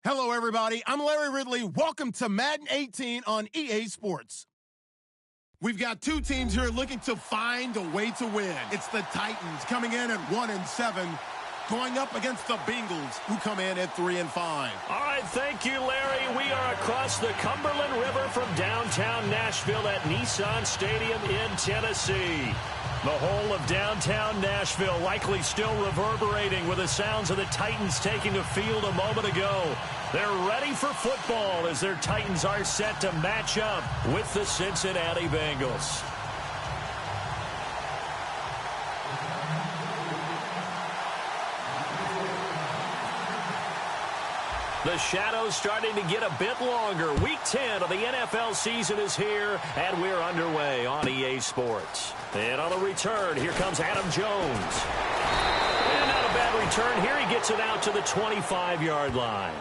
Hello, everybody. I'm Larry Ridley. Welcome to Madden 18 on EA Sports. We've got two teams here looking to find a way to win. It's the Titans coming in at 1-7, going up against the Bengals, who come in at 3-5. All right, thank you, Larry. We are across the Cumberland River from downtown Nashville at Nissan Stadium in Tennessee. The whole of downtown Nashville likely still reverberating with the sounds of the Titans taking the field a moment ago. They're ready for football as their Titans are set to match up with the Cincinnati Bengals. The shadow's starting to get a bit longer. Week 10 of the NFL season is here, and we're underway on EA Sports. And on the return, here comes Adam Jones. And not a bad return here. He gets it out to the 25-yard line.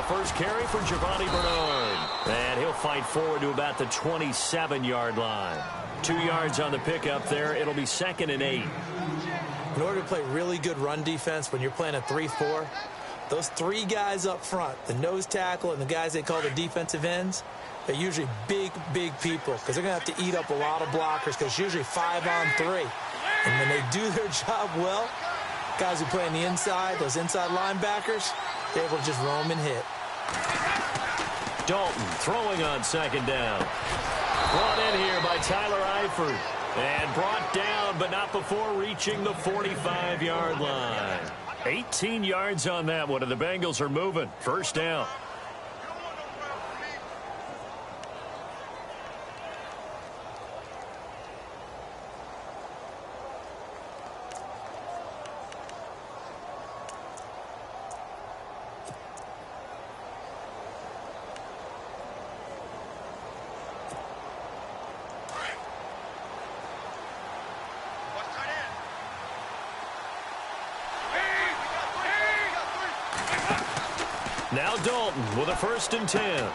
First carry for Giovanni Bernard. And he'll fight forward to about the 27-yard line. 2 yards on the pickup there. It'll be 2nd and 8. In order to play really good run defense when you're playing a 3-4, those three guys up front, the nose tackle and the guys they call the defensive ends, they're usually big people because they're going to have to eat up a lot of blockers because it's usually 5-on-3. And when they do their job well, guys who play on the inside, those inside linebackers, they're able to just roam and hit. Dalton throwing on 2nd down. Brought in here by Tyler Eifert. And brought down, but not before reaching the 45-yard line. 18 yards on that one, and the Bengals are moving. First down. Now Dalton with a 1st and 10.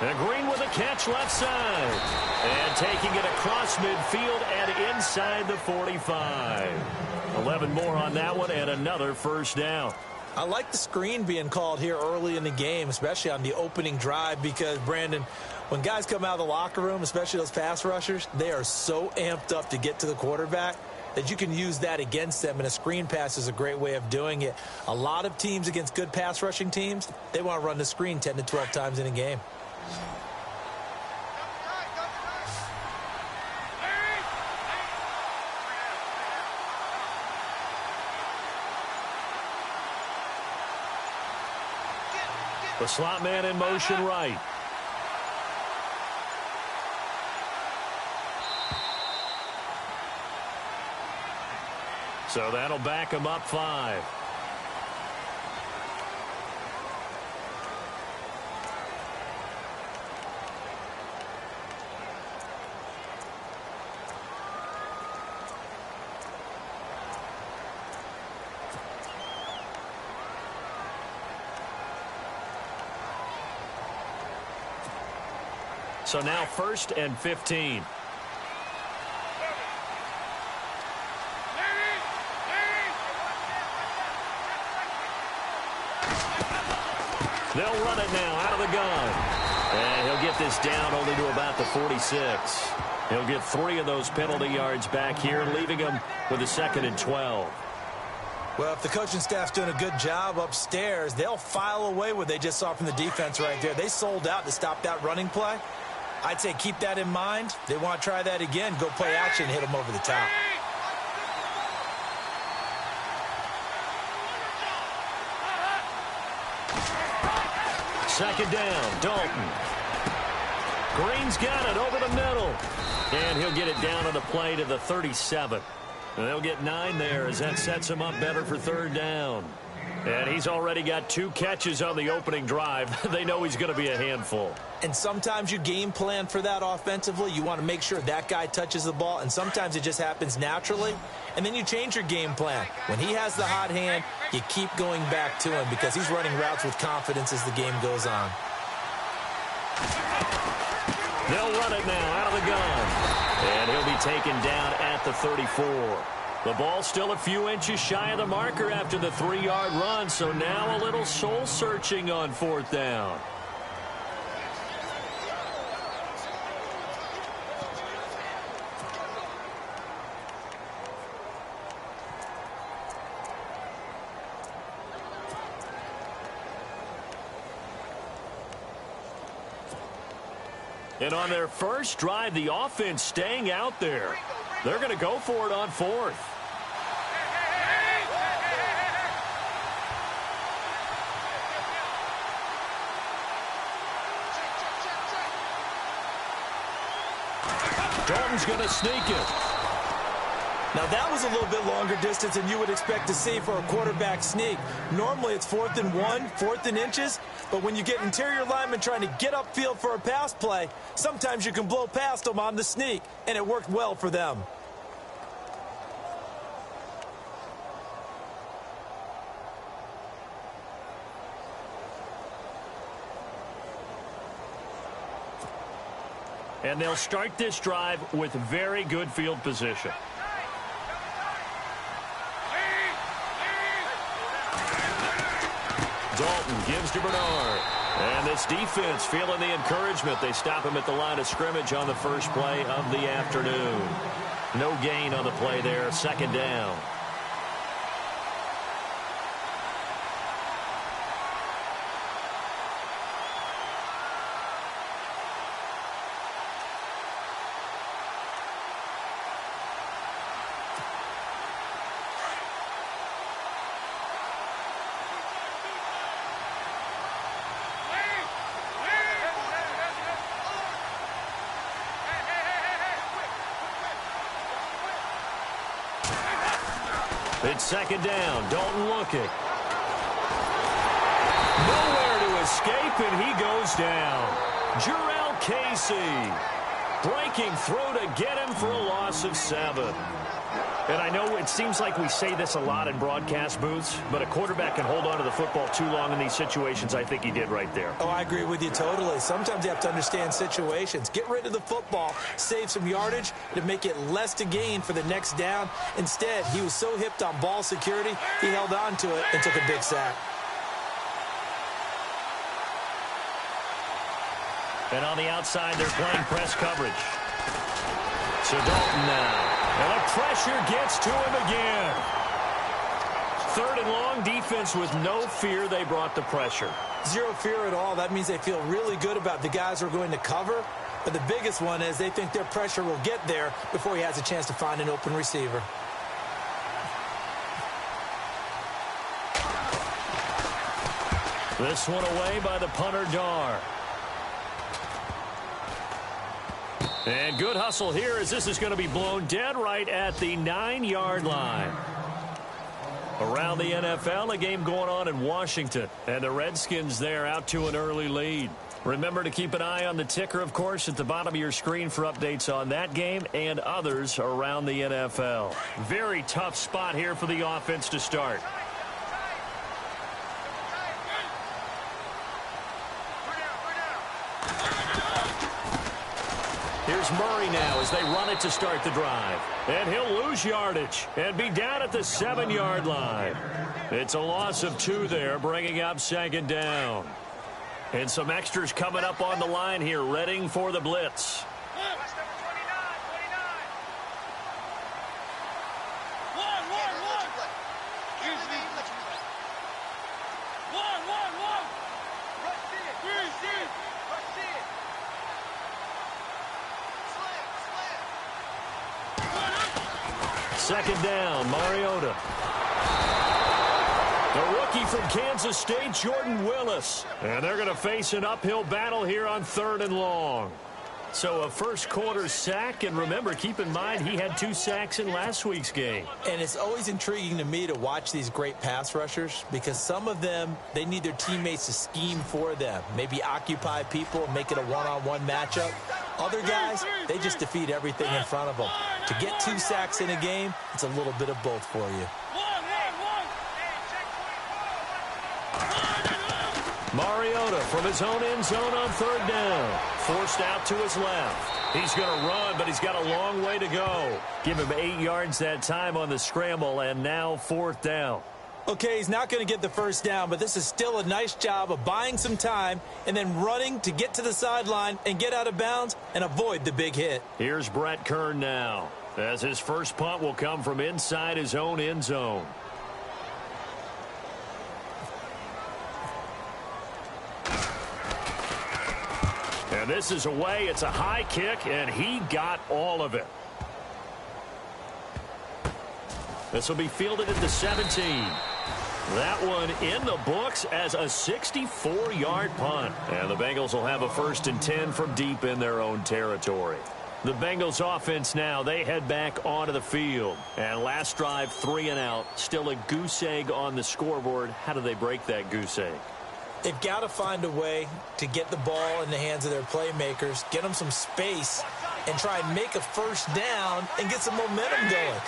And Green with a catch left side. And taking it across midfield and inside the 45. 11 more on that one and another first down. I like the screen being called here early in the game, especially on the opening drive because, Brandon, when guys come out of the locker room, especially those pass rushers, they are so amped up to get to the quarterback that you can use that against them, and a screen pass is a great way of doing it. A lot of teams against good pass rushing teams, they want to run the screen 10 to 12 times in a game. The slot man in motion right. So that'll back him up 5. So now 1st and 15. They'll run it now out of the gun. And he'll get this down only to about the 46. He'll get 3 of those penalty yards back here, leaving him with a 2nd and 12. Well, if the coaching staff's doing a good job upstairs, they'll file away what they just saw from the defense right there. They sold out to stop that running play. I'd say keep that in mind. They want to try that again, go play action, hit them over the top. Second down, Dalton. Green's got it over the middle. And he'll get it down on the play to the 37. And they'll get 9 there as that sets him up better for third down. And he's already got 2 catches on the opening drive. They know he's going to be a handful. And sometimes you game plan for that offensively. You want to make sure that guy touches the ball, and sometimes it just happens naturally. And then you change your game plan. When he has the hot hand, you keep going back to him because he's running routes with confidence as the game goes on. They'll run it now out of the gun. And he'll be taken down at the 34. The ball still a few inches shy of the marker after the 3-yard run, so now a little soul-searching on fourth down. And on their first drive, the offense staying out there. They're going to go for it on fourth. Dalton's going to sneak it. Now, that was a little bit longer distance than you would expect to see for a quarterback sneak. Normally, it's 4th and 1, 4th and inches. But when you get interior linemen trying to get upfield for a pass play, sometimes you can blow past them on the sneak, and it worked well for them. And they'll start this drive with very good field position. Dalton gives to Bernard. And this defense feeling the encouragement. They stop him at the line of scrimmage on the first play of the afternoon. No gain on the play there. Second down. It's second down. Dalton looking. Nowhere to escape, and he goes down. Jarrell Casey breaking through to get him for a loss of 7. And I know it seems like we say this a lot in broadcast booths, but a quarterback can hold on to the football too long in these situations. I think he did right there. Oh, I agree with you totally. Sometimes you have to understand situations. Get rid of the football, save some yardage to make it less to gain for the next down. Instead, he was so hipped on ball security, he held on to it and took a big sack. And on the outside, they're playing press coverage. So Dalton now. And the pressure gets to him again. 3rd and long, defense with no fear. They brought the pressure. Zero fear at all. That means they feel really good about the guys who are going to cover. But the biggest one is they think their pressure will get there before he has a chance to find an open receiver. This one away by the punter, Dar. And good hustle here as this is going to be blown dead right at the 9-yard line. Around the NFL, a game going on in Washington. And the Redskins there out to an early lead. Remember to keep an eye on the ticker, of course, at the bottom of your screen for updates on that game and others around the NFL. Very tough spot here for the offense to start. Here's Murray now as they run it to start the drive. And he'll lose yardage and be down at the 7-yard line. It's a loss of 2 there, bringing up second down. And some extras coming up on the line here, readying for the blitz. Second down, Mariota. The rookie from Kansas State, Jordan Willis. And they're going to face an uphill battle here on 3rd and long. So a first quarter sack, and remember, keep in mind he had 2 sacks in last week's game. And it's always intriguing to me to watch these great pass rushers because some of them, they need their teammates to scheme for them, maybe occupy people and make it a one-on-one matchup. Other guys, they just defeat everything in front of them. To get 2 sacks in a game, it's a little bit of both for you. Mariota from his own end zone on 3rd down. Forced out to his left. He's going to run, but he's got a long way to go. Give him 8 yards that time on the scramble, and now 4th down. Okay, he's not going to get the first down, but this is still a nice job of buying some time and then running to get to the sideline and get out of bounds and avoid the big hit. Here's Brett Kern now, as his first punt will come from inside his own end zone. And this is away. It's a high kick, and he got all of it. This will be fielded at the 17. That one in the books as a 64-yard punt. And the Bengals will have a 1st and 10 from deep in their own territory. The Bengals offense now, they head back onto the field. And last drive, 3 and out. Still a goose egg on the scoreboard. How do they break that goose egg? They've got to find a way to get the ball in the hands of their playmakers, get them some space, and try and make a first down and get some momentum going.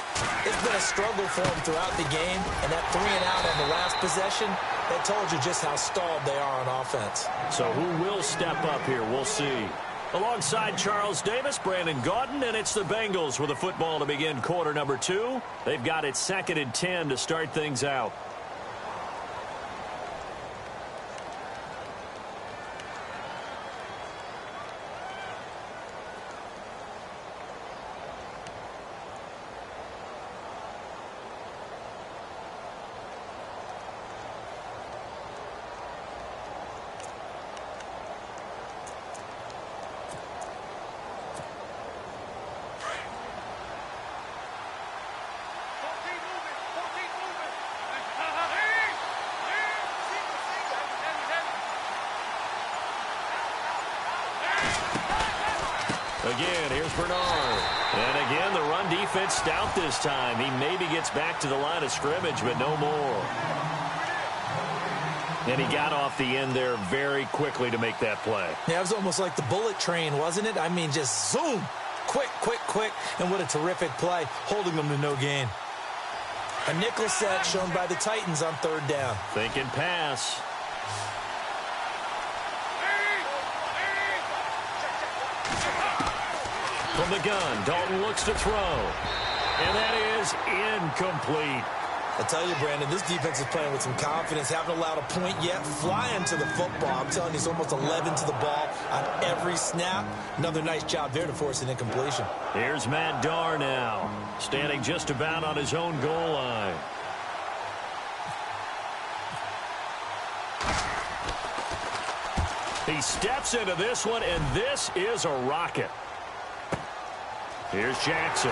It's been a struggle for them throughout the game, and that 3 and out on the last possession, that told you just how stalled they are on offense. So who will step up here? We'll see. Alongside Charles Davis, Brandon Gaudin, and it's the Bengals with the football to begin quarter number 2. They've got it 2nd and 10 to start things out. Again, here's Bernard. And again, the run defense stout this time. He maybe gets back to the line of scrimmage, but no more. And he got off the end there very quickly to make that play. Yeah, it was almost like the bullet train, wasn't it? I mean, just zoom. Quick, quick, quick. And what a terrific play, holding them to no gain. A nickel set shown by the Titans on 3rd down. Thinking pass. From the gun, Dalton looks to throw. And that is incomplete. I tell you, Brandon, this defense is playing with some confidence. Haven't allowed a point yet. Flying to the football. I'm telling you, it's almost 11 to the ball on every snap. Another nice job there to force an incompletion. Here's Matt Darr now, standing just about on his own goal line. He steps into this one, and this is a rocket. Here's Jackson.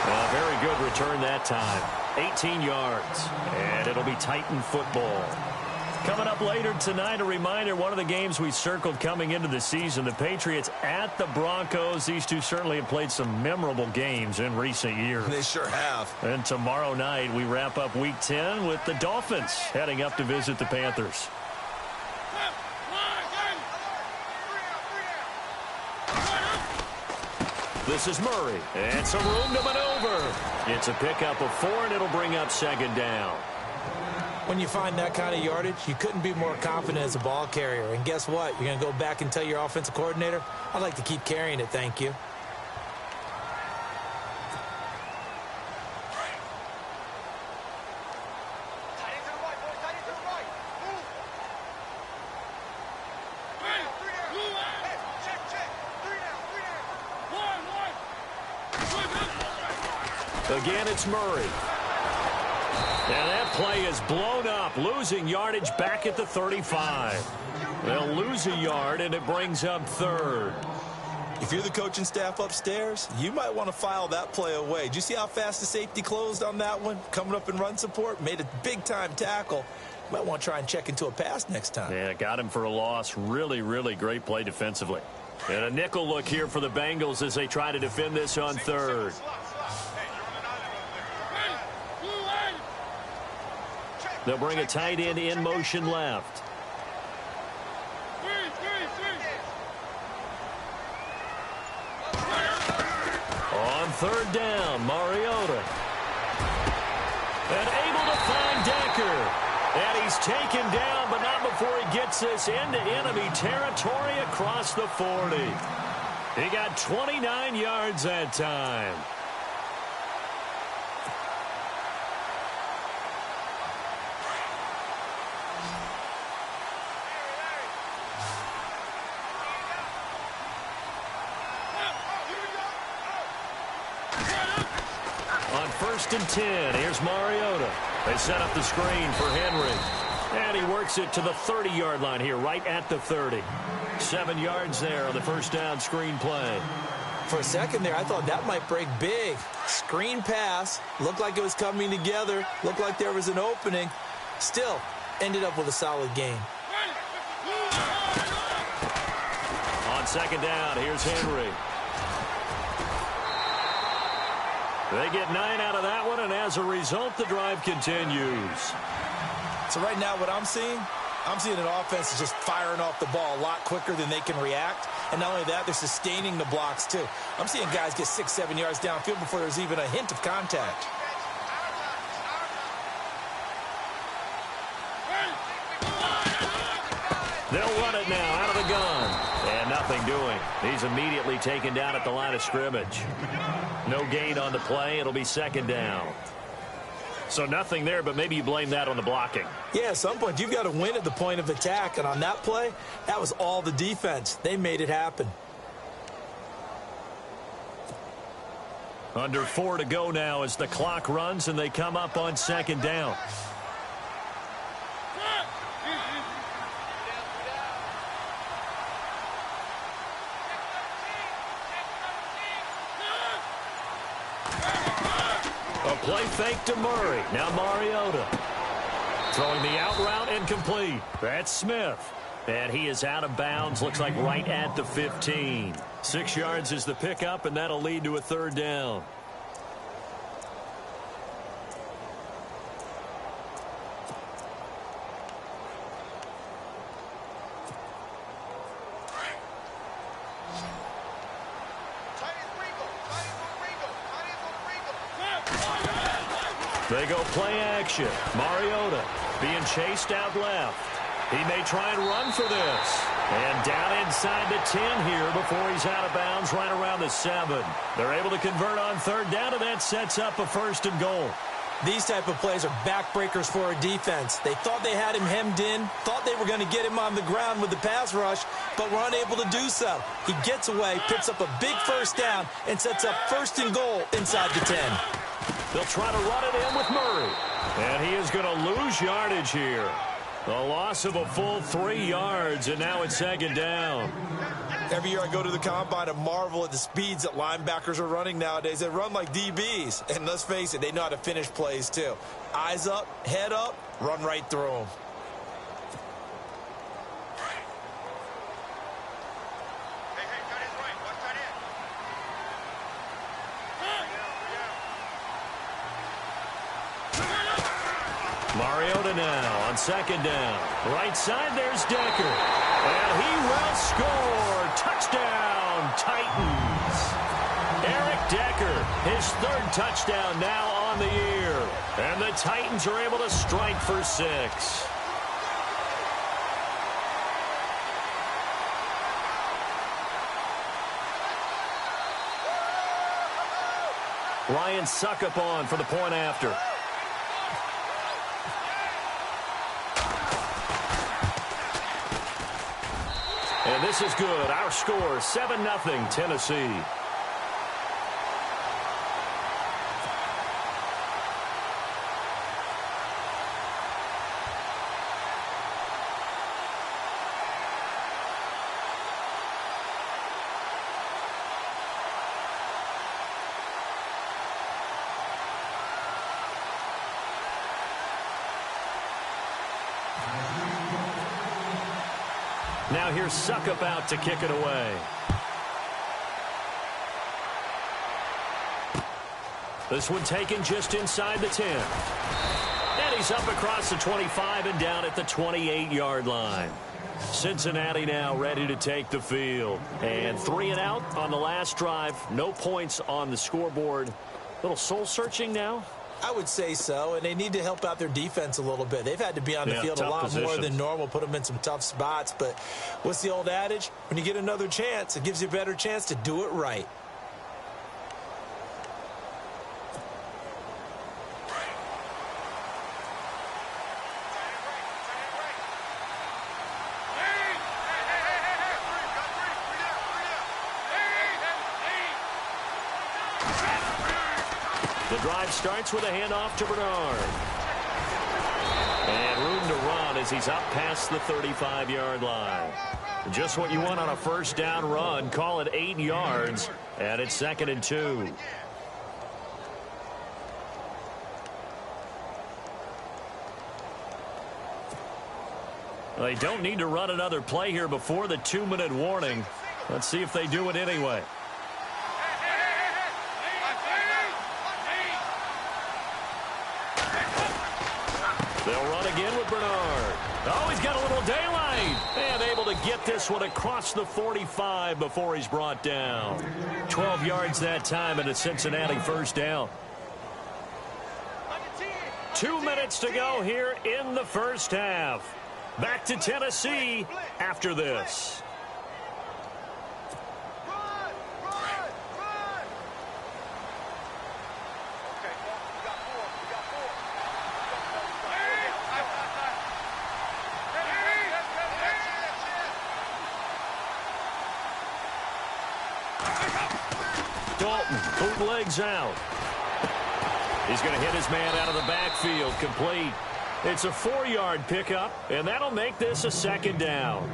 A very good return that time. 18 yards. And it'll be Titan football. Coming up later tonight, a reminder, one of the games we circled coming into the season, the Patriots at the Broncos. These two certainly have played some memorable games in recent years. They sure have. And tomorrow night, we wrap up Week 10 with the Dolphins heading up to visit the Panthers. This is Murray, and some room to maneuver. It's a pickup of 4, and it'll bring up 2nd down. When you find that kind of yardage, you couldn't be more confident as a ball carrier. And guess what? You're going to go back and tell your offensive coordinator, I'd like to keep carrying it, thank you. Again, it's Murray. And that play is blown up, losing yardage back at the 35. They'll lose a yard, and it brings up 3rd. If you're the coaching staff upstairs, you might want to file that play away. Did you see how fast the safety closed on that one? Coming up in run support, made a big-time tackle. Might want to try and check into a pass next time. Yeah, got him for a loss. Really, really great play defensively. And a nickel look here for the Bengals as they try to defend this on third. They'll bring a tight end in motion left. On third down, Mariota. And able to find Decker. And he's taken down, but not before he gets this into enemy territory across the 40. He got 29 yards that time. On 1st and 10, here's Mariota. They set up the screen for Henry. And he works it to the 30-yard line here, right at the 30. 7 yards there on the first down screen play. For a second there, I thought that might break big. Screen pass. Looked like it was coming together. Looked like there was an opening. Still, ended up with a solid gain. On 2nd down, here's Henry. They get 9 out of that one, and as a result, the drive continues. So right now what I'm seeing an offense that's just firing off the ball a lot quicker than they can react. And not only that, they're sustaining the blocks too. I'm seeing guys get 6-7 yards downfield before there's even a hint of contact. They'll run it now out of the gun. And nothing doing. He's immediately taken down at the line of scrimmage. No gain on the play. It'll be 2nd down. So nothing there, but maybe you blame that on the blocking. Yeah, at some point you've got to win at the point of attack. And on that play, that was all the defense. They made it happen. Under 4 to go now as the clock runs and they come up on 2nd down. A play fake to Murray. Now Mariota. Throwing the out route incomplete. That's Smith. And he is out of bounds. Looks like right at the 15. 6 yards is the pickup, and that'll lead to a 3rd down. They go play action. Mariota being chased out left. He may try and run for this. And down inside the 10 here before he's out of bounds right around the 7. They're able to convert on 3rd down, and that sets up a 1st and goal. These type of plays are backbreakers for a defense. They thought they had him hemmed in, thought they were going to get him on the ground with the pass rush, but were unable to do so. He gets away, picks up a big 1st down, and sets up 1st and goal inside the 10. They'll try to run it in with Murray. And he is going to lose yardage here. A loss of a full 3 yards, and now it's 2nd down. Every year I go to the combine and marvel at the speeds that linebackers are running nowadays. They run like DBs. And let's face it, they know how to finish plays too. Eyes up, head up, run right through them. Mariota now on 2nd down. Right side, there's Decker. And he will score. Touchdown, Titans. Eric Decker, his 3rd touchdown now on the year. And the Titans are able to strike for 6. Ryan Suckup on for the point after. And this is good. Our score, 7-0 Tennessee. now here's Suckup out to kick it away. This one taken just inside the 10. And he's up across the 25 and down at the 28-yard line. Cincinnati now ready to take the field. And 3 and out on the last drive. No points on the scoreboard. Little soul-searching now? I would say so, and they need to help out their defense a little bit. They've had to be on the field a lot more than normal, put them in some tough spots. But what's the old adage? When you get another chance, it gives you a better chance to do it right. The drive starts with a handoff to Bernard. And room to run as he's up past the 35-yard line. Just what you want on a first down run. Call it 8 yards. And it's 2nd and 2. They don't need to run another play here before the 2-minute warning. Let's see if they do it anyway. They'll run again with Bernard. Oh, he's got a little daylight. And able to get this one across the 45 before he's brought down. 12 yards that time and a Cincinnati first down. 2 minutes to go here in the first half. Back to Tennessee after this. Dalton bootlegs out. He's going to hit his man out of the backfield, complete. It's a 4-yard pickup, and that'll make this a 2nd down.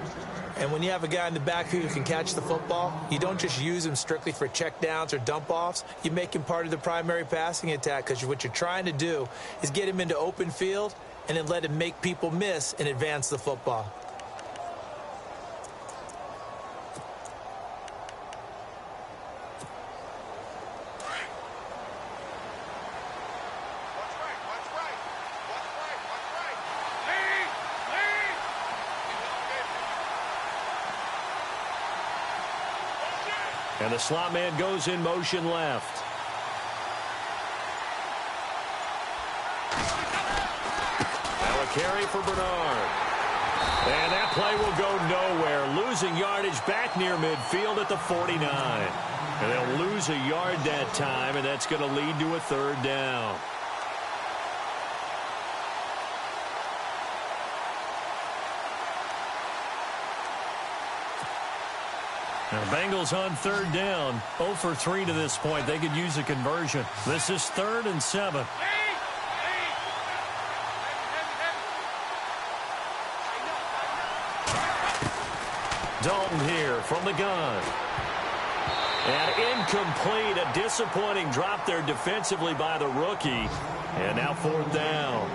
And when you have a guy in the backfield who can catch the football, you don't just use him strictly for checkdowns or dump-offs. You make him part of the primary passing attack, because what you're trying to do is get him into open field and then let him make people miss and advance the football. And the slot man goes in motion left. Now a carry for Bernard. And that play will go nowhere. Losing yardage back near midfield at the 49. And they'll lose a yard that time, and that's going to lead to a 3rd down. Now, Bengals on 3rd down, 0 for 3 to this point. They could use a conversion. This is 3rd and 7. Dalton here from the gun. And incomplete, a disappointing drop there defensively by the rookie. And now 4th down.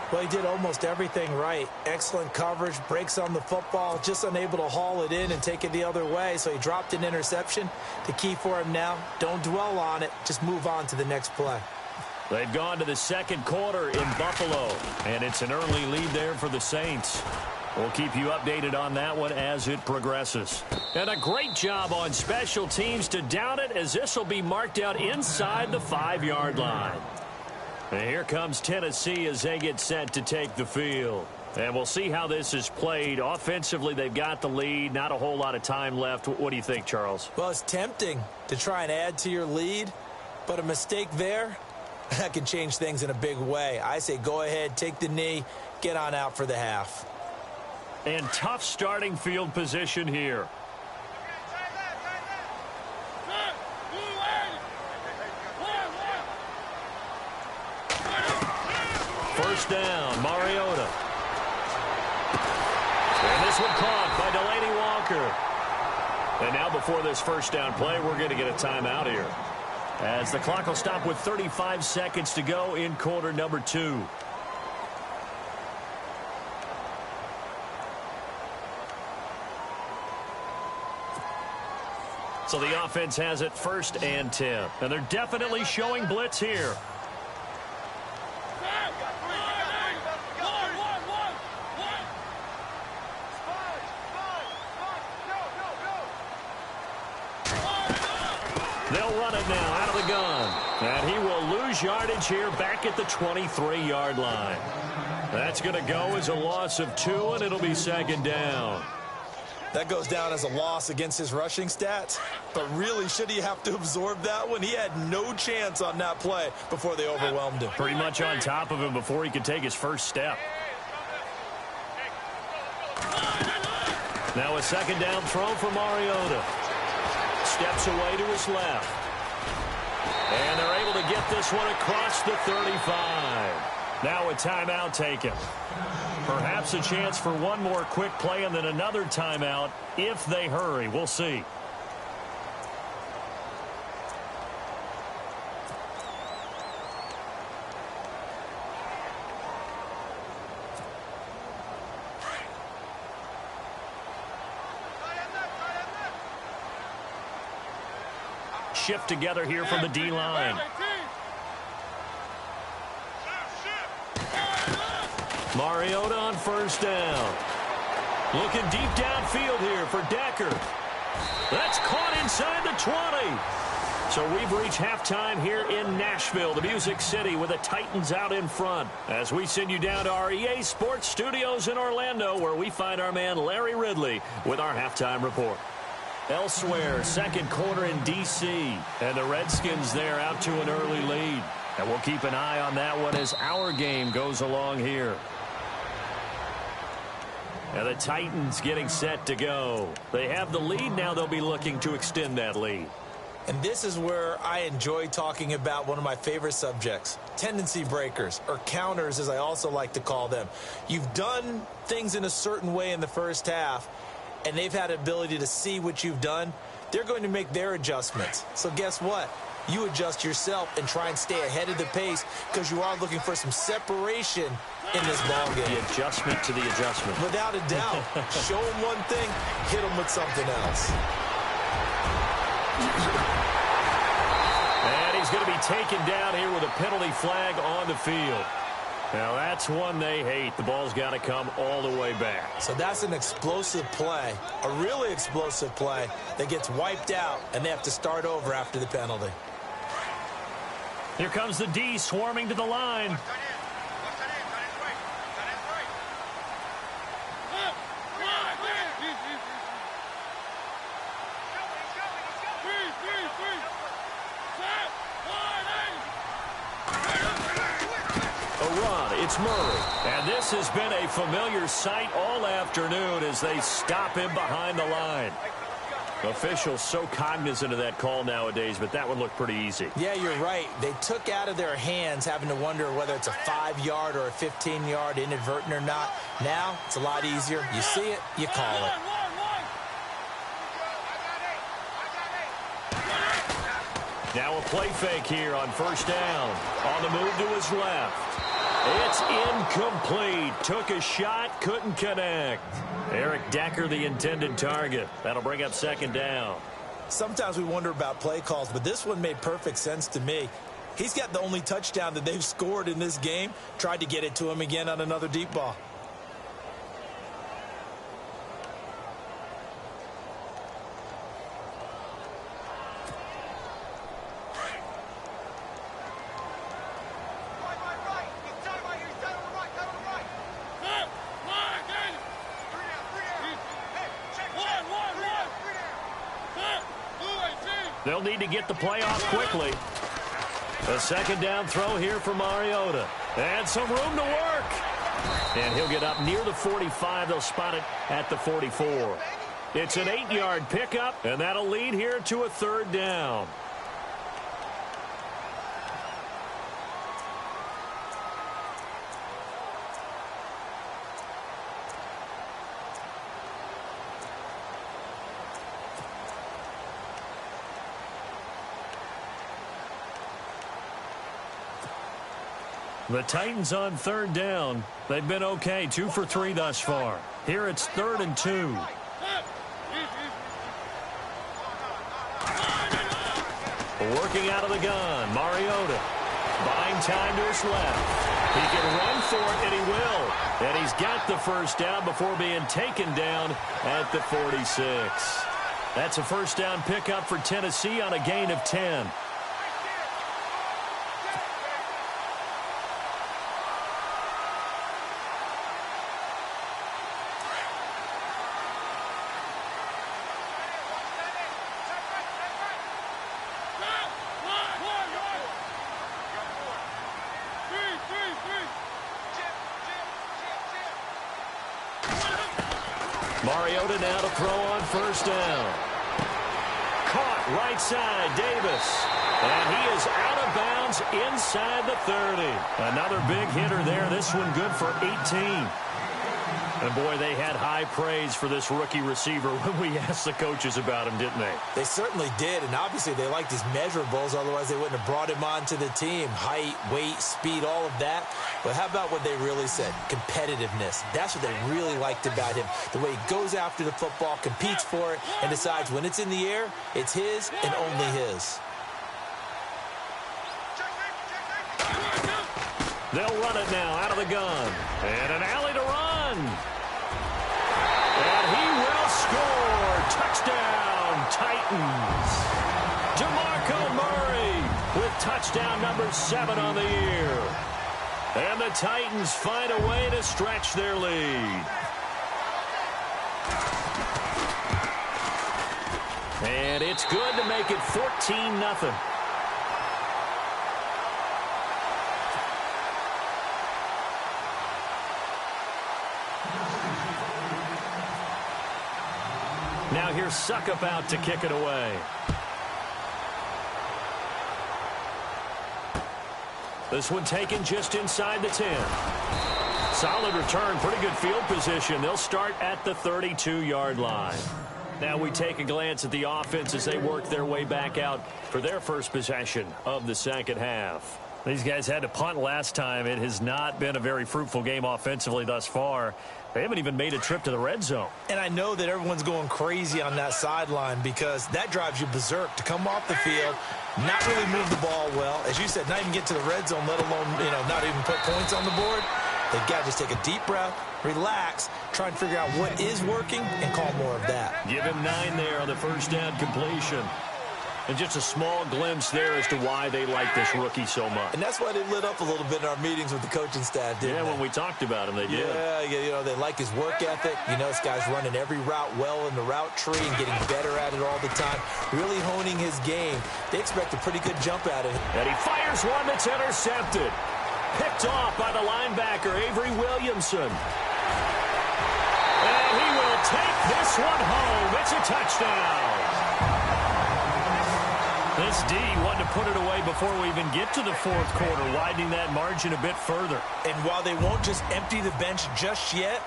Well, he did almost everything right. Excellent coverage, breaks on the football, just unable to haul it in and take it the other way. So he dropped an interception. The key for him now, don't dwell on it. Just move on to the next play. They've gone to the 2nd quarter in Buffalo. And it's an early lead there for the Saints. We'll keep you updated on that one as it progresses. And a great job on special teams to down it, as this will be marked out inside the 5-yard line. And here comes Tennessee as they get set to take the field. And we'll see how this is played. Offensively, they've got the lead. Not a whole lot of time left. What do you think, Charles? Well, it's tempting to try and add to your lead, but a mistake there, that can change things in a big way. I say go ahead, take the knee, get on out for the half. And tough starting field position here. First down, Mariota. And this one caught by Delaney Walker. And now before this first down play, we're going to get a timeout here, as the clock will stop with 35 seconds to go in quarter number 2. So the offense has it 1st and 10. And they're definitely showing blitz here. They'll run it now out of the gun. And he will lose yardage here back at the 23-yard line. That's going to go as a loss of 2, and it'll be 2nd down. That goes down as a loss against his rushing stats. But really, should he have to absorb that one? He had no chance on that play before they overwhelmed him. Pretty much on top of him before he could take his first step. Now a 2nd down throw for Mariota. Steps away to his left. And they're able to get this one across the 35. Now a timeout taken. Perhaps a chance for one more quick play and then another timeout if they hurry. We'll see. Shift together here from the D-line. Mariota on 1st down. Looking deep downfield here for Decker. That's caught inside the 20. So we've reached halftime here in Nashville, the Music City, with the Titans out in front. As we send you down to our EA Sports studios in Orlando, where we find our man Larry Ridley with our halftime report. Elsewhere, 2nd quarter in D.C., and the Redskins there out to an early lead. And we'll keep an eye on that one as our game goes along here. And the Titans getting set to go. They have the lead. Now they'll be looking to extend that lead. And this is where I enjoy talking about one of my favorite subjects, tendency breakers, or counters as I also like to call them. You've done things in a certain way in the first half, and they've had ability to see what you've done. They're going to make their adjustments. So guess what? You adjust yourself and try and stay ahead of the pace because you are looking for some separation in this ball game. The adjustment to the adjustment. Without a doubt. Show them one thing, hit them with something else. And he's going to be taken down here with a penalty flag on the field. Now that's one they hate. The ball's got to come all the way back. So that's an explosive play, a really explosive play that gets wiped out, and they have to start over after the penalty. Here comes the D swarming to the line. It's Murray. And this has been a familiar sight all afternoon as they stop him behind the line. Officials so cognizant of that call nowadays, but that would look pretty easy. Yeah, you're right. They took out of their hands having to wonder whether it's a 5-yard or a 15-yard inadvertent or not. Now, it's a lot easier. You see it, you call it. Now a play fake here on 1st down. On the move to his left. It's incomplete. Took a shot, couldn't connect. Eric Decker, the intended target. That'll bring up 2nd down. Sometimes we wonder about play calls, but this one made perfect sense to me. He's got the only touchdown that they've scored in this game. Tried to get it to him again on another deep ball. They'll need to get the play off quickly. A 2nd down throw here for Mariota. And some room to work. And he'll get up near the 45. They'll spot it at the 44. It's an 8-yard pickup, and that'll lead here to a 3rd down. The Titans on 3rd down. They've been okay, 2 for 3 thus far. Here it's 3rd and 2. Working out of the gun, Mariota. Buying time to his left. He can run for it, and he will. And he's got the first down before being taken down at the 46. That's a first down pickup for Tennessee on a gain of 10. Mariota now to throw on first down. Caught right side, Davis. And he is out of bounds inside the 30. Another big hitter there. This one good for 18. And, boy, they had high praise for this rookie receiver when we asked the coaches about him, didn't they? They certainly did, and obviously they liked his measurables. Otherwise, they wouldn't have brought him onto the team. Height, weight, speed, all of that. But how about what they really said? Competitiveness. That's what they really liked about him. The way he goes after the football, competes for it, and decides when it's in the air, it's his and only his. They'll run it now out of the gun. And an alley to run. And he will score. Touchdown, Titans. DeMarco Murray with touchdown number 7 on the year. And the Titans find a way to stretch their lead. And it's good to make it 14-0. Now here's Suckup out to kick it away. This one taken just inside the 10. Solid return, pretty good field position. They'll start at the 32-yard line. Now we take a glance at the offense as they work their way back out for their first possession of the second half. These guys had to punt last time. It has not been a very fruitful game offensively thus far. They haven't even made a trip to the red zone. And I know that everyone's going crazy on that sideline because that drives you berserk to come off the field, not really move the ball well. As you said, not even get to the red zone, let alone, not even put points on the board. They've got to just take a deep breath, relax, try and figure out what is working, and call more of that. Give him 9 there on the first down completion. And just a small glimpse there as to why they like this rookie so much. And that's why they lit up a little bit in our meetings with the coaching staff, didn't they? When we talked about him, they did. Yeah, they like his work ethic. This guy's running every route well in the route tree and getting better at it all the time, really honing his game. They expect a pretty good jump at it. And he fires one that's intercepted. Picked off by the linebacker, Avery Williamson. And he will take this one home. It's a touchdown. This D wanted to put it away before we even get to the fourth quarter, widening that margin a bit further. And while they won't just empty the bench just yet,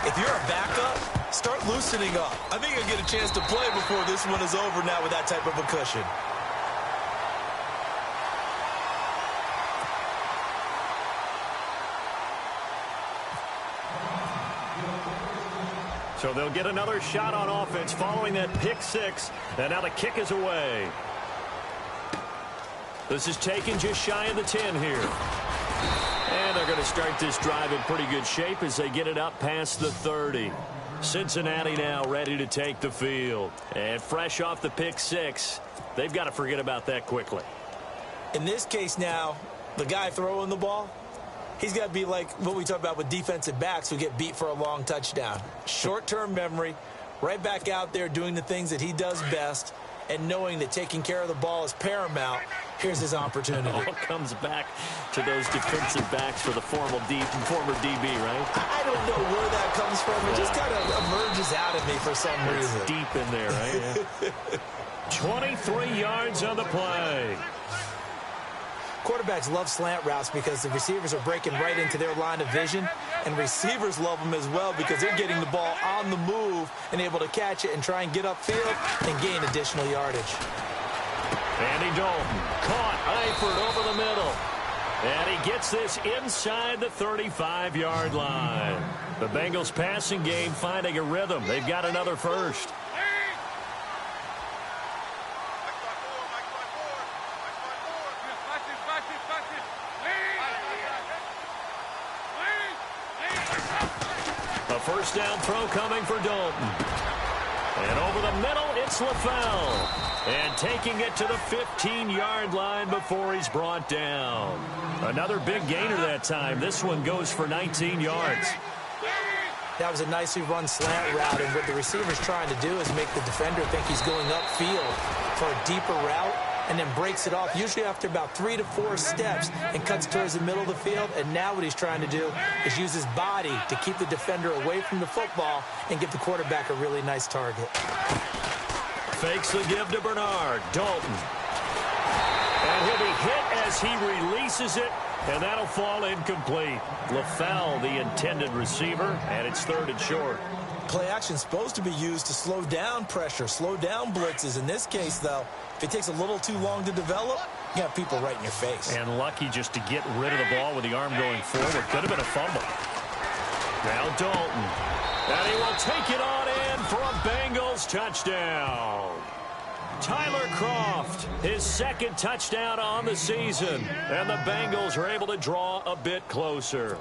if you're a backup, start loosening up. I think you'll get a chance to play before this one is over now with that type of a cushion. So they'll get another shot on offense following that pick 6, and now the kick is away. This is taken just shy of the 10 here. And they're going to start this drive in pretty good shape as they get it up past the 30. Cincinnati now ready to take the field. And fresh off the pick 6, they've got to forget about that quickly. In this case now, the guy throwing the ball, he's got to be like what we talk about with defensive backs who get beat for a long touchdown. Short-term memory, right back out there doing the things that he does best, and knowing that taking care of the ball is paramount. Here's his opportunity. It all comes back to those defensive backs for the former DB, right? I don't know where that comes from. It just kind of emerges out of me for some reason. It's deep in there, right? Yeah. 23 yards on the play. Quarterbacks love slant routes because the receivers are breaking right into their line of vision, and receivers love them as well because they're getting the ball on the move and able to catch it and try and get upfield and gain additional yardage. Andy Dalton caught Eifert over the middle. And he gets this inside the 35-yard line. The Bengals passing game finding a rhythm. They've got another first. first down throw coming for Dalton. And over the middle, it's LaFell. And taking it to the 15-yard line before he's brought down. Another big gainer that time. This one goes for 19 yards. That was a nicely run slant route, and what the receiver's trying to do is make the defender think he's going upfield for a deeper route, and then breaks it off, usually after about 3 to 4 steps, and cuts towards the middle of the field. And now what he's trying to do is use his body to keep the defender away from the football and give the quarterback a really nice target. Fakes the give to Bernard. Dalton. And he'll be hit as he releases it, and that'll fall incomplete. LaFell, the intended receiver, and it's 3rd and short. Play action is supposed to be used to slow down pressure, slow down blitzes. In this case, though, if it takes a little too long to develop, you have people right in your face. And lucky just to get rid of the ball with the arm going forward. Could have been a fumble. Now Dalton. And he will take it on in for a Bengals touchdown. Tyler Kroft, his 2nd touchdown on the season. And the Bengals are able to draw a bit closer.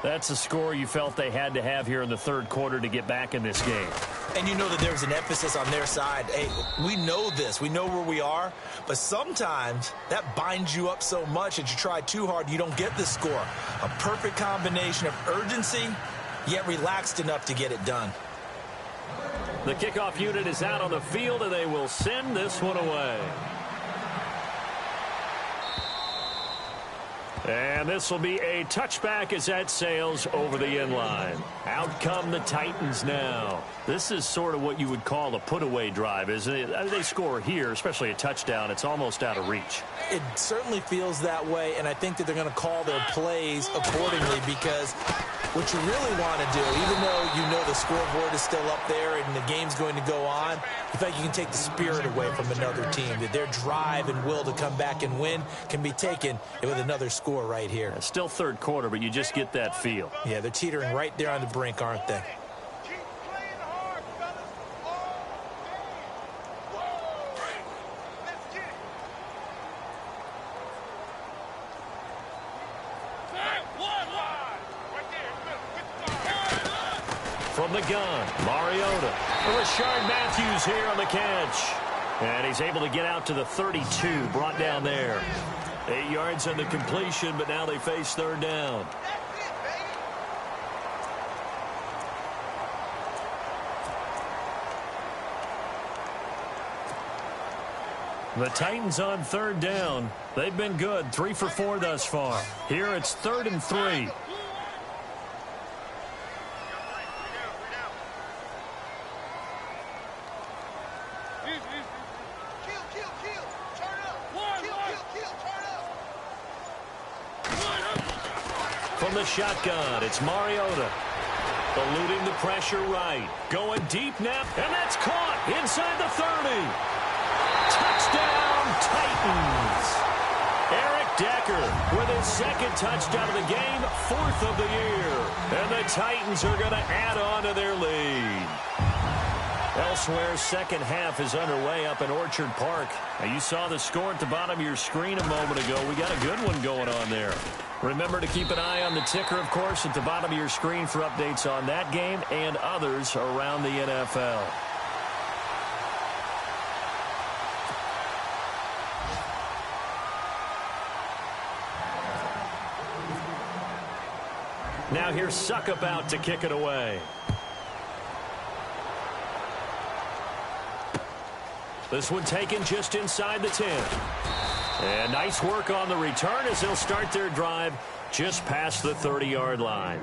That's a score you felt they had to have here in the 3rd quarter to get back in this game. And you know that there's an emphasis on their side. Hey, we know this. We know where we are. But sometimes that binds you up so much that you try too hard, you don't get the score. A perfect combination of urgency, yet relaxed enough to get it done. The kickoff unit is out on the field, and they will send this one away. And this will be a touchback as that sails over the end line. Out come the Titans now. This is sort of what you would call a put-away drive, isn't it? I mean, they score here, especially a touchdown. It's almost out of reach. It certainly feels that way, and I think that they're going to call their plays accordingly, because what you really want to do, even though you know the scoreboard is still up there and the game's going to go on, you think you can take the spirit away from another team, that their drive and will to come back and win can be taken with another score right here. It's still 3rd quarter, but you just get that feel. Yeah, they're teetering right there on the brink, aren't they? From the gun, Mariota. Rashard Matthews here on the catch. And he's able to get out to the 32, brought down there. 8 yards on the completion, but now they face 3rd down. The Titans on 3rd down. They've been good, 3 for 4 thus far. Here it's 3rd and 3. From the shotgun, it's Mariota. Eluding the pressure right. Going deep now, and that's caught inside the 30. Touchdown, Titans. Eric Decker with his 2nd touchdown of the game, 4th of the year. And the Titans are going to add on to their lead. Elsewhere, 2nd half is underway up in Orchard Park. Now, you saw the score at the bottom of your screen a moment ago. We got a good one going on there. Remember to keep an eye on the ticker, of course, at the bottom of your screen for updates on that game and others around the NFL. Now here's Suckup out to kick it away. This one taken just inside the 10. And nice work on the return as they'll start their drive just past the 30-yard line.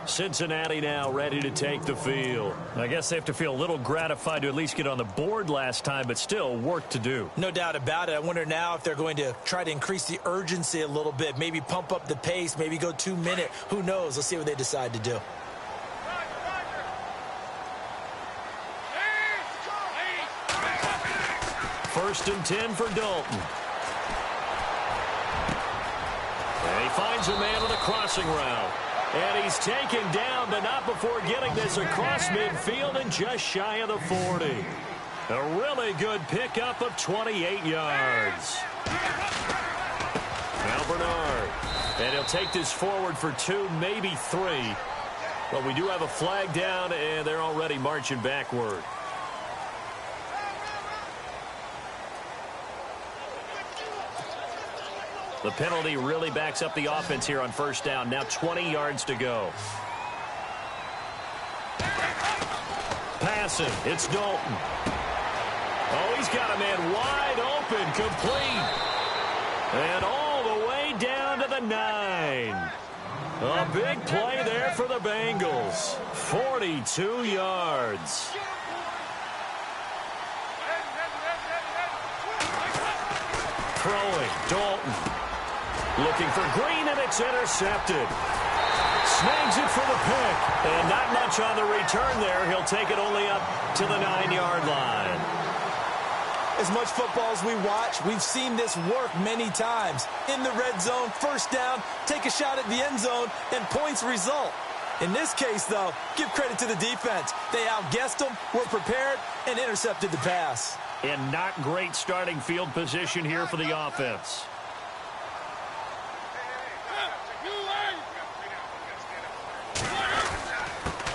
Cincinnati now ready to take the field. I guess they have to feel a little gratified to at least get on the board last time, but still work to do. No doubt about it. I wonder now if they're going to try to increase the urgency a little bit, maybe pump up the pace, maybe go 2-minute. Who knows? Let's see what they decide to do. First and 10 for Dalton. And he finds a man on the crossing route. And he's taken down, but not before getting this across midfield and just shy of the 40. A really good pickup of 28 yards. Now Bernard. And he'll take this forward for 2, maybe 3. But we do have a flag down, and they're already marching backward. The penalty really backs up the offense here on first down. Now 20 yards to go. Passing. It's Dalton. Oh, he's got a man wide open, complete. And all the way down to the 9. A big play there for the Bengals. 42 yards. Throwing. Dalton. Looking for Green, and it's intercepted. Snags it for the pick. And not much on the return there. He'll take it only up to the 9-yard line. As much football as we watch, we've seen this work many times. In the red zone, first down, take a shot at the end zone, and points result. In this case, though, give credit to the defense. They outguessed them, were prepared, and intercepted the pass. And not great starting field position here for the offense.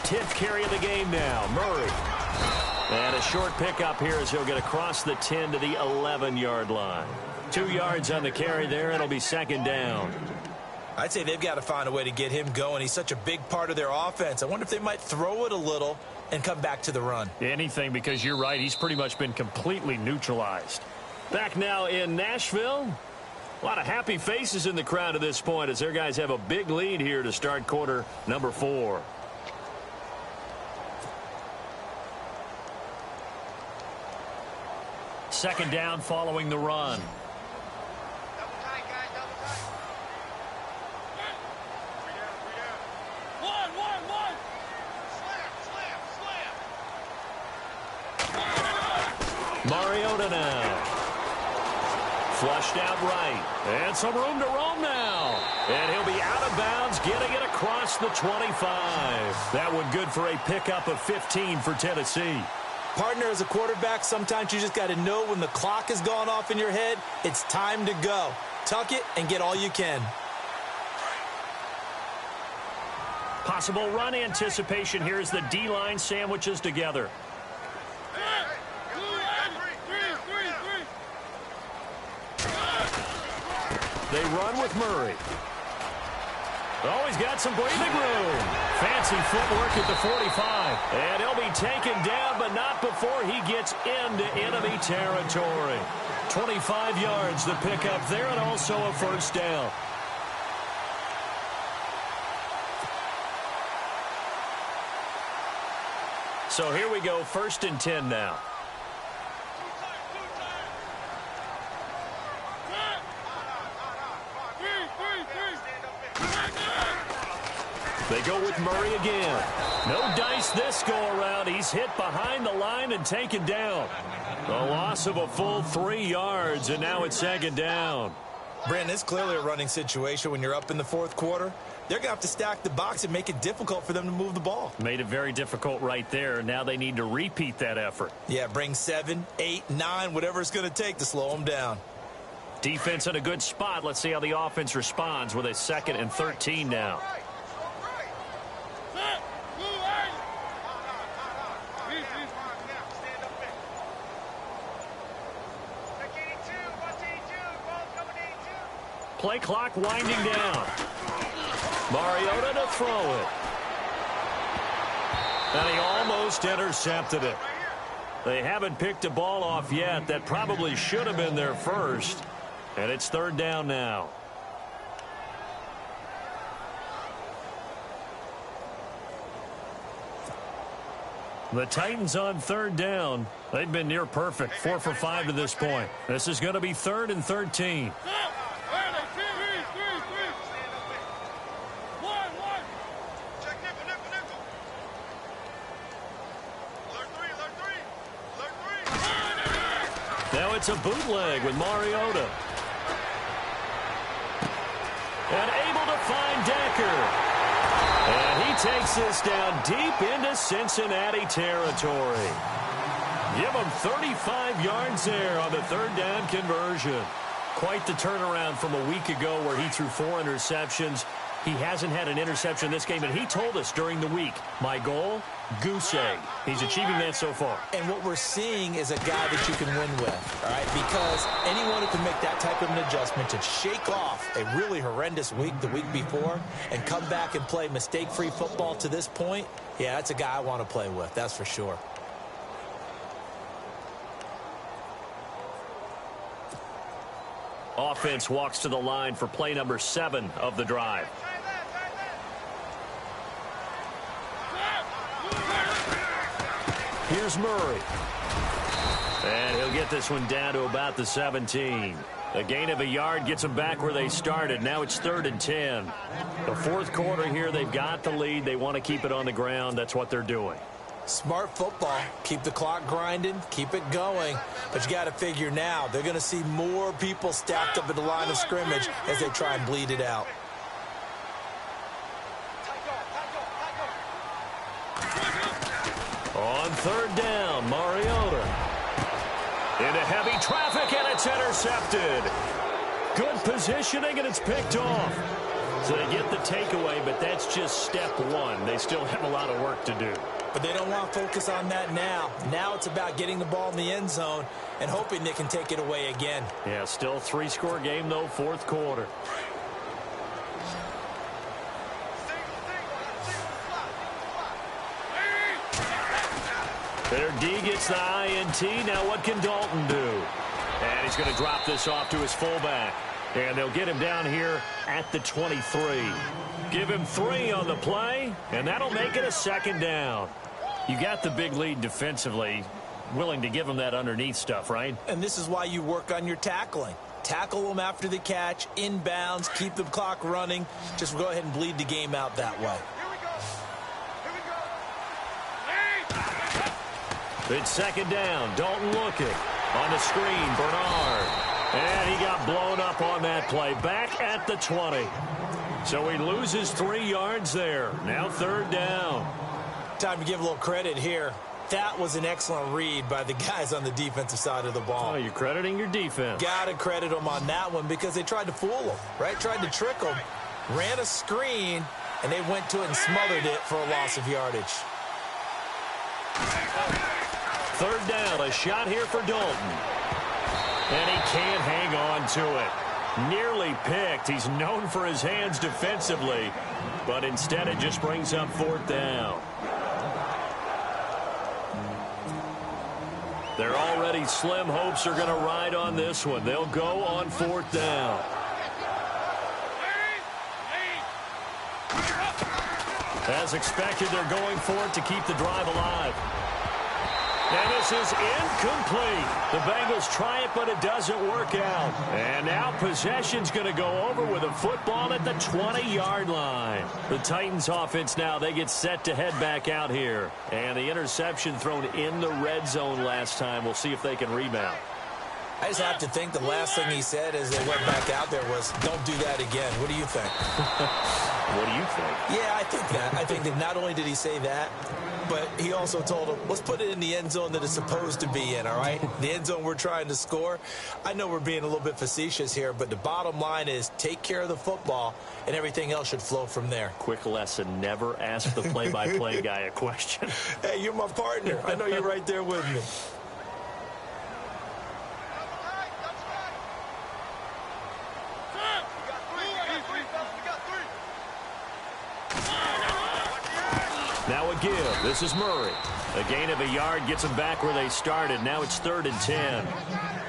10th carry of the game now. Murray. And a short pickup here as he'll get across the 10 to the 11-yard line. 2 yards on the carry there. It'll be second down. I'd say they've got to find a way to get him going. He's such a big part of their offense. I wonder if they might throw it a little and come back to the run. Anything, because you're right. He's pretty much been completely neutralized. Back now in Nashville. A lot of happy faces in the crowd at this point as their guys have a big lead here to start quarter number 4. Second down following the run. Mariota now. Flushed out right. And some room to roam now. And he'll be out of bounds, getting it across the 25. That one good for a pickup of 15 for Tennessee. Partner, as a quarterback, sometimes you just got to know when the clock has gone off in your head, it's time to go. Tuck it and get all you can. Possible run anticipation here as the D-line sandwiches together. They run with Murray. Oh, he's got some breathing room. Fancy footwork at the 45. And he'll be taken down, but not before he gets into enemy territory. 25 yards the pickup there, and also a first down. So here we go, 1st and 10 now. They go with Murray again. No dice this go-around. He's hit behind the line and taken down. A loss of a full 3 yards, and now it's second down. Brandon, it's clearly a running situation when you're up in the 4th quarter. They're going to have to stack the box and make it difficult for them to move the ball. Made it very difficult right there. Now they need to repeat that effort. Yeah, bring 7, 8, 9, whatever it's going to take to slow them down. Defense in a good spot. Let's see how the offense responds with a 2nd and 13 now. Play clock winding down. Mariota to throw it. And he almost intercepted it. They haven't picked a ball off yet. That probably should have been their first. And it's 3rd down now. The Titans on 3rd down. They've been near perfect. 4 for 5 to this point. This is going to be 3rd and 13. Now it's a bootleg with Mariota. And able to find Decker. And he takes this down deep into Cincinnati territory. Give him 35 yards there on the 3rd down conversion. Quite the turnaround from a week ago where he threw 4 interceptions. He hasn't had an interception this game, and he told us during the week, my goal, goose egg. He's achieving that so far. And what we're seeing is a guy that you can win with, all right? Because anyone who can make that type of an adjustment to shake off a really horrendous week the week before and come back and play mistake-free football to this point, yeah, that's a guy I want to play with, that's for sure. Offense walks to the line for play number 7 of the drive. Here's Murray. And he'll get this one down to about the 17. A gain of a yard gets them back where they started. Now it's 3rd and 10. The fourth quarter here, they've got the lead. They want to keep it on the ground. That's what they're doing. Smart football. Keep the clock grinding. Keep it going. But you got to figure now, they're going to see more people stacked up at the line of scrimmage as they try and bleed it out. On 3rd down, Mariota. Into heavy traffic, and it's intercepted. Good positioning, and it's picked off. So they get the takeaway, but that's just step 1. They still have a lot of work to do. But they don't want to focus on that now. Now it's about getting the ball in the end zone and hoping they can take it away again. Yeah, still 3-score game, though, fourth quarter. Their D gets the INT. Now what can Dalton do? And he's going to drop this off to his fullback. And they'll get him down here at the 23. Give him 3 on the play, and that'll make it a 2nd down. You got the big lead defensively, willing to give him that underneath stuff, right? And this is why you work on your tackling. Tackle them after the catch, inbounds, keep the clock running. Just go ahead and bleed the game out that way. It's 2nd down. Dalton looking. On the screen, Bernard. And he got blown up on that play. Back at the 20. So he loses 3 yards there. Now 3rd down. Time to give a little credit here. That was an excellent read by the guys on the defensive side of the ball. Oh, you're crediting your defense. Got to credit them on that one because they tried to fool them, right? Tried to trick them. Ran a screen, and they went to it and smothered it for a loss of yardage. 3rd down, a shot here for Dalton. And he can't hang on to it. Nearly picked. He's known for his hands defensively, but instead it just brings up 4th down. Their already slim hopes are going to ride on this one. They'll go on 4th down. As expected, they're going for it to keep the drive alive. And this is incomplete. The Bengals try it, but it doesn't work out. And now possession's going to go over with a football at the 20-yard line. The Titans offense now, they get set to head back out here. And the interception thrown in the red zone last time. We'll see if they can rebound. I just have to think the last thing he said as they went back out there was, don't do that again. What do you think? What do you think? Yeah, I think that. I think that not only did he say that, but he also told him, let's put it in the end zone that it's supposed to be in, all right? The end zone we're trying to score. I know we're being a little bit facetious here, but the bottom line is take care of the football, and everything else should flow from there. Quick lesson, never ask the play-by-play guy a question. Hey, you're my partner. I know you're right there with me. Now a give. This is Murray. A gain of a yard gets them back where they started. Now it's 3rd and 10.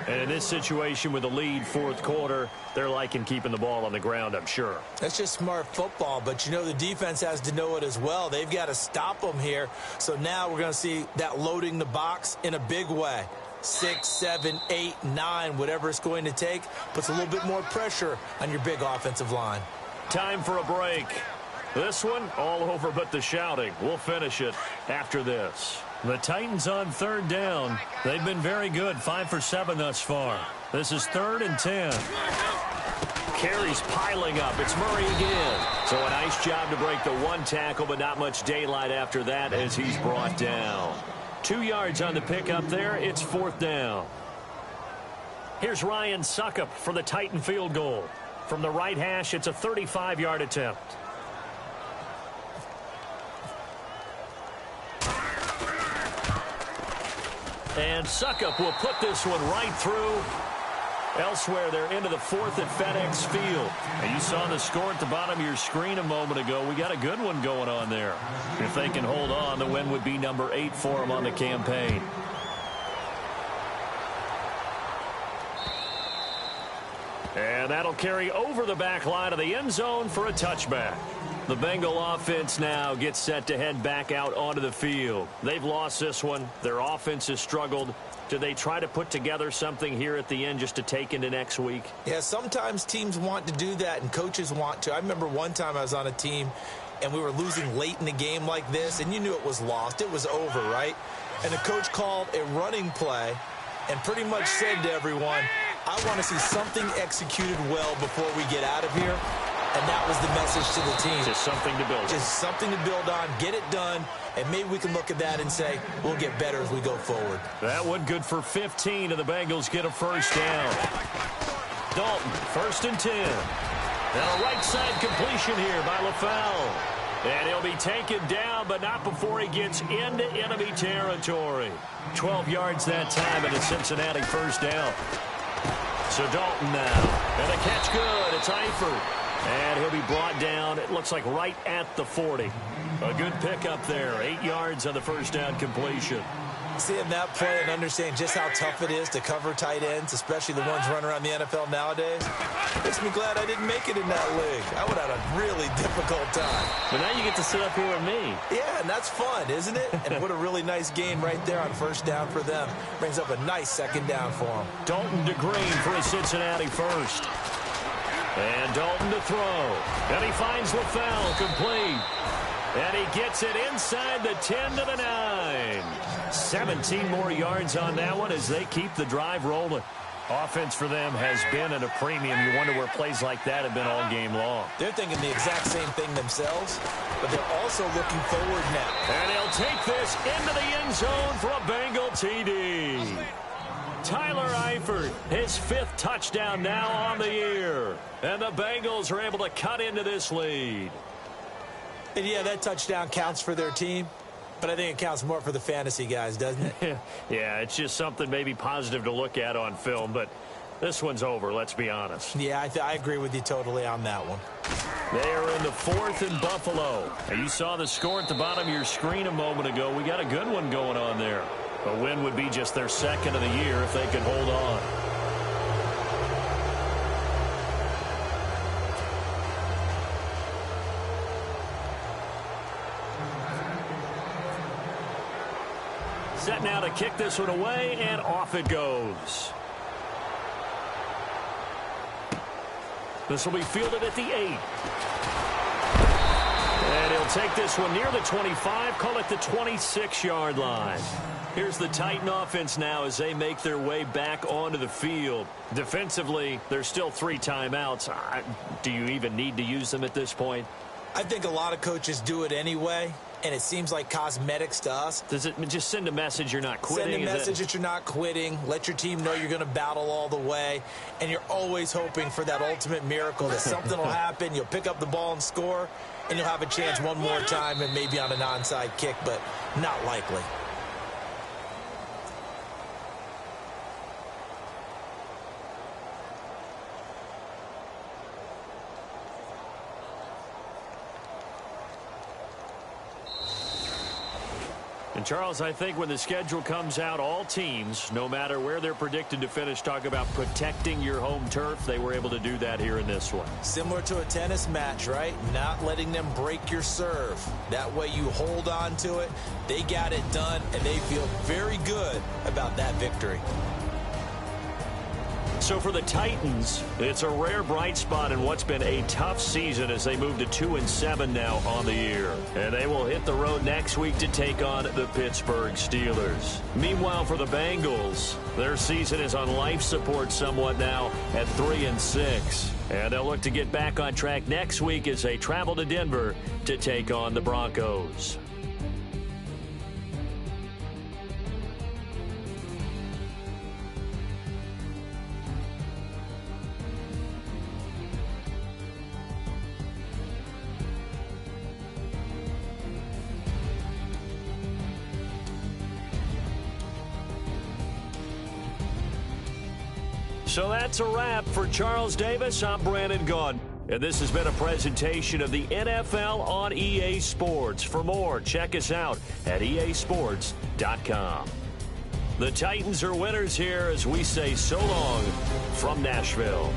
And in this situation with the lead, fourth quarter, they're liking keeping the ball on the ground, I'm sure. That's just smart football, but you know the defense has to know it as well. They've got to stop them here. So now we're going to see that loading the box in a big way. 6, 7, 8, 9, whatever it's going to take, puts a little bit more pressure on your big offensive line. Time for a break. This one, all over but the shouting. We'll finish it after this. The Titans on 3rd down. They've been very good, 5 for 7 thus far. This is 3rd and 10. Carries piling up. It's Murray again. So a nice job to break the 1 tackle, but not much daylight after that as he's brought down. 2 yards on the pickup there. It's 4th down. Here's Ryan Suckup for the Titan field goal. From the right hash, it's a 35-yard attempt. And Suckup will put this one right through. Elsewhere, they're into the fourth at FedEx Field. And you saw the score at the bottom of your screen a moment ago. We got a good one going on there. If they can hold on, the win would be number 8 for them on the campaign. And that'll carry over the back line of the end zone for a touchback. The Bengal offense now gets set to head back out onto the field. They've lost this one. Their offense has struggled. Do they try to put together something here at the end just to take into next week? Yeah, sometimes teams want to do that and coaches want to. I remember one time I was on a team and we were losing late in the game like this, and you knew it was lost. It was over, right? And the coach called a running play and pretty much said to everyone, I want to see something executed well before we get out of here. And that was the message to the team. Just something to build on. Just something to build on, get it done, and maybe we can look at that and say, we'll get better as we go forward. That one good for 15, and the Bengals get a first down. Dalton, 1st and 10. Now a right side completion here by LaFell. And he'll be taken down, but not before he gets into enemy territory. 12 yards that time, and a Cincinnati first down. So Dalton now. And a catch good. It's Eifert. And he'll be brought down, it looks like right at the 40. A good pickup there. 8 yards on the first down completion. Seeing that play and understanding just how tough it is to cover tight ends, especially the ones running around the NFL nowadays, makes me glad I didn't make it in that league. I would have had a really difficult time. But now you get to sit up here with me. Yeah, and that's fun, isn't it? And what a really nice game right there on first down for them. Brings up a nice second down for them. Dalton to Green for a Cincinnati first. And Dalton to throw. And he finds LaFell complete. And he gets it inside the 10 to the 9. 17 more yards on that one as they keep the drive rolling. Offense for them has been at a premium. You wonder where plays like that have been all game long. They're thinking the exact same thing themselves, but they're also looking forward now. And he'll take this into the end zone for a Bengal TD. Tyler Eifert, his 5th touchdown now on the year. And the Bengals are able to cut into this lead. And yeah, that touchdown counts for their team, but I think it counts more for the fantasy guys, doesn't it? Yeah, it's just something maybe positive to look at on film, but this one's over, let's be honest. Yeah, I agree with you totally on that one. They are in the 4th in Buffalo. And you saw the score at the bottom of your screen a moment ago. We got a good one going on there. A win would be just their 2nd of the year if they could hold on. Set now to kick this one away, and off it goes. This will be fielded at the 8. And he'll take this one near the 25, call it the 26-yard line. Here's the Titan offense now as they make their way back onto the field. Defensively, there's still 3 timeouts. Do you even need to use them at this point? I think a lot of coaches do it anyway, and it seems like cosmetics to us. Does it just send a message you're not quitting? Send a message that you're not quitting. Let your team know you're going to battle all the way, and you're always hoping for that ultimate miracle that something will happen, you'll pick up the ball and score, and you'll have a chance one more time and maybe on an onside kick, but not likely. And, Charles, I think when the schedule comes out, all teams, no matter where they're predicted to finish, talk about protecting your home turf. They were able to do that here in this one. Similar to a tennis match, right? Not letting them break your serve. That way you hold on to it. They got it done, and they feel very good about that victory. So for the Titans, it's a rare bright spot in what's been a tough season as they move to 2-7 now on the year. And they will hit the road next week to take on the Pittsburgh Steelers. Meanwhile, for the Bengals, their season is on life support somewhat now at 3-6. And they'll look to get back on track next week as they travel to Denver to take on the Broncos. So that's a wrap. For Charles Davis, I'm Brandon Gaudin. And this has been a presentation of the NFL on EA Sports. For more, check us out at easports.com. The Titans are winners here as we say so long from Nashville.